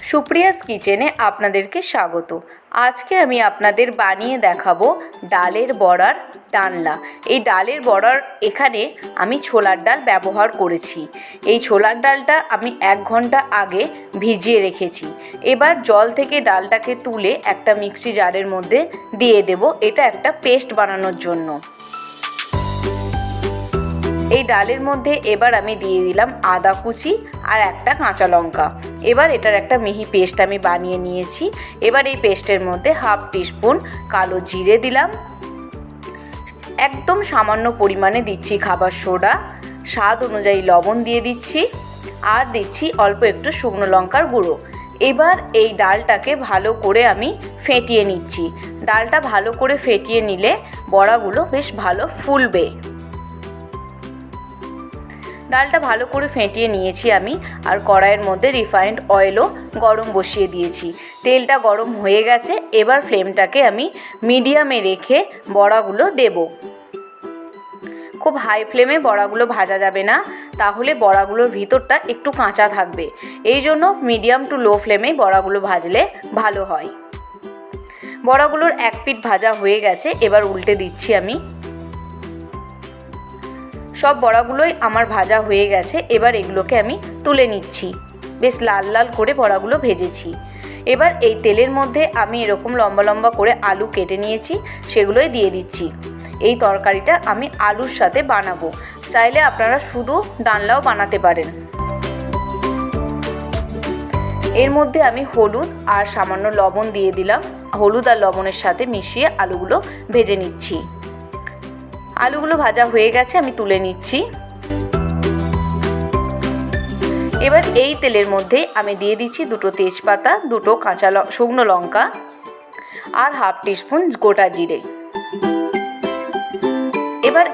সুপ্রিয়াস কিচেনে আপনাদেরকে স্বাগত। আজকে আমি আপনাদের বানিয়ে দেখাবো ডালের বড়ার ডালনা। এই ডালের বড়ার এখানে আমি ছোলার ডাল ব্যবহার করেছি। এই ছোলার ডালটা আমি 1 ঘন্টা আগে ভিজিয়ে রেখেছি। এবার জল থেকে ডালটাকে তুলে একটা মিক্সি জারের মধ্যে দিয়ে দেব, এটা একটা পেস্ট বানানোর জন্য। এই ডালের মধ্যে এবার আমি দিয়ে দিলাম আদা কুচি আর একটা কাঁচা লঙ্কা। এবার এটার একটা মিহি পেস্ট আমি বানিয়ে নিয়েছি। এবার এই পেস্টের মধ্যে 1/2 টিস্পুন কালো জিরে দিলাম, একদম সামান্য পরিমাণে দিচ্ছি খাবার সোডা, স্বাদ অনুযায়ী লবণ দিয়ে দিচ্ছি, আর দিচ্ছি অল্প একটু শুকনো লঙ্কার গুঁড়ো। এবার এই ডালটাকে ভালো করে আমি ফেটিয়ে নিচ্ছি। ডালটা ভালো করে ফেটিয়ে নিলে বড়াগুলো বেশ ভালো ফুলবে। ডালটা ভালো করে ফেটিয়ে নিয়েছি আমি, আর কড়াইয়ের মধ্যে রিফাইন্ড অয়েলও গরম বসিয়ে দিয়েছি। তেলটা গরম হয়ে গেছে। এবার ফ্লেমটাকে আমি মিডিয়ামে রেখে বড়াগুলো দেব। খুব হাই ফ্লেমে বড়াগুলো ভাজা যাবে না, তাহলে বড়াগুলোর ভিতরটা একটু কাঁচা থাকবে। এই জন্য মিডিয়াম টু লো ফ্লেমে বড়াগুলো ভাজলে ভালো হয়। বড়াগুলোর এক পিঠ ভাজা হয়ে গেছে। এবার উল্টে দিচ্ছি আমি। সব বড়াগুলোই আমার ভাজা হয়ে গেছে। এবার এগুলোকে আমি তুলে নিচ্ছি। বেশ লাল লাল করে বড়াগুলো ভেজেছি। এবার এই তেলের মধ্যে আমি এরকম লম্বা লম্বা করে আলু কেটে নিয়েছি, সেগুলোই দিয়ে দিচ্ছি। এই তরকারিটা আমি আলুর সাথে বানাবো। চাইলে আপনারা শুধু ডালনাও বানাতে পারেন। এর মধ্যে আমি হলুদ আর সামান্য লবণ দিয়ে দিলাম। হলুদ আর লবণের সাথে মিশিয়ে আলুগুলো ভেজে নিচ্ছি। আলুগুলো ভাজা হয়ে গেছে, আমি তুলে নিচ্ছি। এবার এই তেলের মধ্যে আমি দিয়ে দিচ্ছি 2টো তেজপাতা, 2টো শুকনো লঙ্কা আর 1/2 টিস্পুন গোটা জিরে। এবার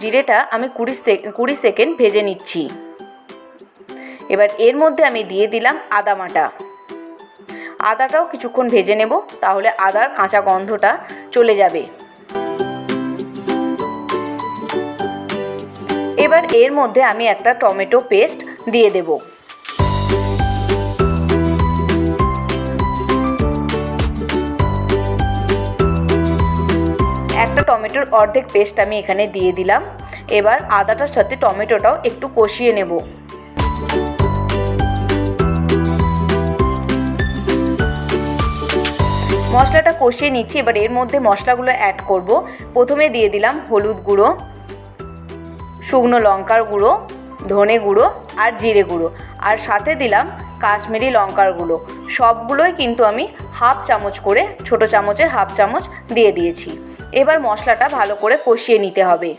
জিরেটা আমি 20 সেকেন্ড ভেজে নিচ্ছি। এবার এর মধ্যে আমি দিয়ে দিলাম আদা বাটা। আদাটাও কিছুক্ষণ ভেজে নেব, তাহলে আদার কাঁচা গন্ধটা চলে যাবে। এবার এর মধ্যে আমি একটা টমেটো পেস্ট দিয়ে দেব। একটা টমেটোর অর্ধেক পেস্ট আমি এখানে দিয়ে দিলাম। এবার আদাটার সাথে টমেটোটাও একটু কষিয়ে নেব। মশলাটা কষিয়ে নিচ্ছি। এবার এর মধ্যে মশলাগুলো অ্যাড করব। প্রথমে দিয়ে দিলাম হলুদ গুঁড়ো, শুকনো লঙ্কার গুঁড়ো, ধনে গুঁড়ো আর জিরে গুঁড়ো, আর সাথে দিলাম কাশ্মীরি লঙ্কার গুঁড়ো। সবগুলোই কিন্তু আমি 1/2 চামচ করে, ছোটো চামচের 1/2 চামচ দিয়ে দিয়েছি। এবার মশলাটা ভালো করে কষিয়ে নিতে হবে।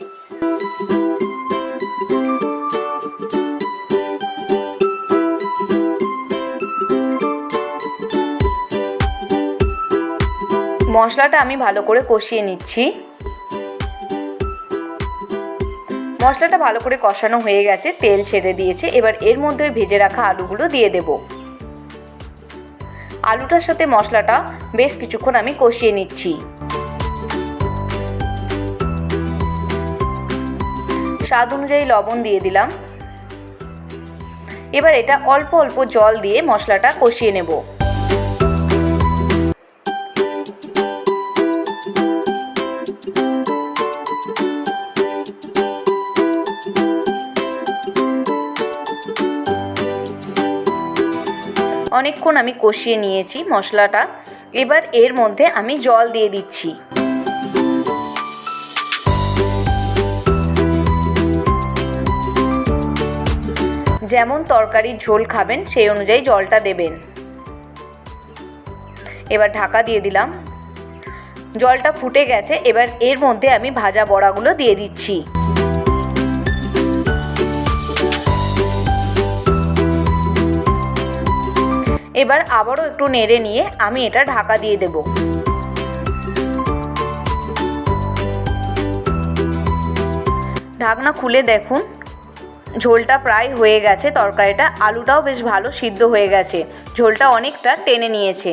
মশলাটা আমি ভালো করে কষিয়ে নিচ্ছি। মশলাটা ভালো করে কষানো হয়ে গেছে, তেল ছেড়ে দিয়েছে। এবার এর মধ্যে ভেজে রাখা আলুগুলো দিয়ে দেব। আলুটার সাথে মশলাটা বেশ কিছুক্ষণ আমি কষিয়ে নিচ্ছি। স্বাদ অনুযায়ী লবণ দিয়ে দিলাম। এবার এটা অল্প অল্প জল দিয়ে মশলাটা কষিয়ে নেব। অনেকক্ষণ আমি কষিয়ে নিয়েছি মশলাটা। এবার এর মধ্যে আমি জল দিয়ে দিচ্ছি। যেমন তরকারির ঝোল খাবেন সেই অনুযায়ী জলটা দেবেন। এবার ঢাকা দিয়ে দিলাম। জলটা ফুটে গেছে। এবার এর মধ্যে আমি ভাজা বড়াগুলো দিয়ে দিচ্ছি। এবার আবারও একটু নেড়ে নিয়ে আমি এটা ঢাকা দিয়ে দেব। ঢাকনা খুলে দেখুন, ঝোলটা প্রায় হয়ে গেছে। তরকারিটা, আলুটাও বেশ ভালো সিদ্ধ হয়ে গেছে, ঝোলটা অনেকটা টেনে নিয়েছে।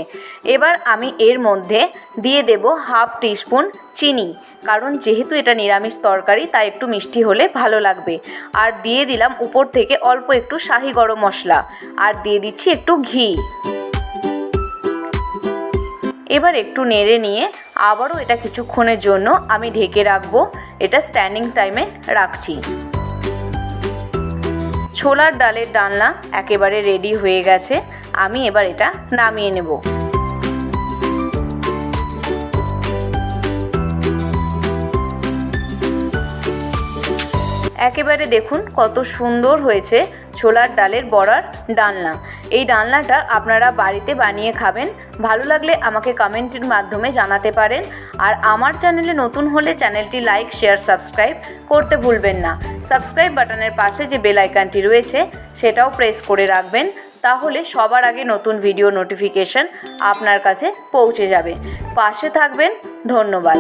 এবার আমি এর মধ্যে দিয়ে দেব 1/2 টিস্পুন চিনি, কারণ যেহেতু এটা নিরামিষ তরকারি তাই একটু মিষ্টি হলে ভালো লাগবে। আর দিয়ে দিলাম উপর থেকে অল্প একটু শাহি গরম মশলা, আর দিয়ে দিচ্ছি একটু ঘি। এবার একটু নেড়ে নিয়ে আবারও এটা কিছুক্ষণের জন্য আমি ঢেকে রাখবো। এটা স্ট্যান্ডিং টাইমে রাখছি। ছোলার ডালের ডালনা একেবারে রেডি হয়ে গেছে। আমি এবার এটা নামিয়ে নেব। একেবারে দেখুন কত সুন্দর হয়েছে ছোলার ডালের বড়ার ডালনা। এই ডালনাটা আপনারা বাড়িতে বানিয়ে খাবেন। ভালো লাগলে আমাকে কমেন্টের মাধ্যমে জানাতে পারেন। আর আমার চ্যানেলে নতুন হলে চ্যানেলটি লাইক, শেয়ার, সাবস্ক্রাইব করতে ভুলবেন না। সাবস্ক্রাইব বাটনের পাশে যে বেল আইকনটি রয়েছে সেটাও প্রেস করে রাখবেন, তাহলে সবার আগে নতুন ভিডিও নোটিফিকেশন আপনার কাছে পৌঁছে যাবে। পাশে থাকবেন। ধন্যবাদ।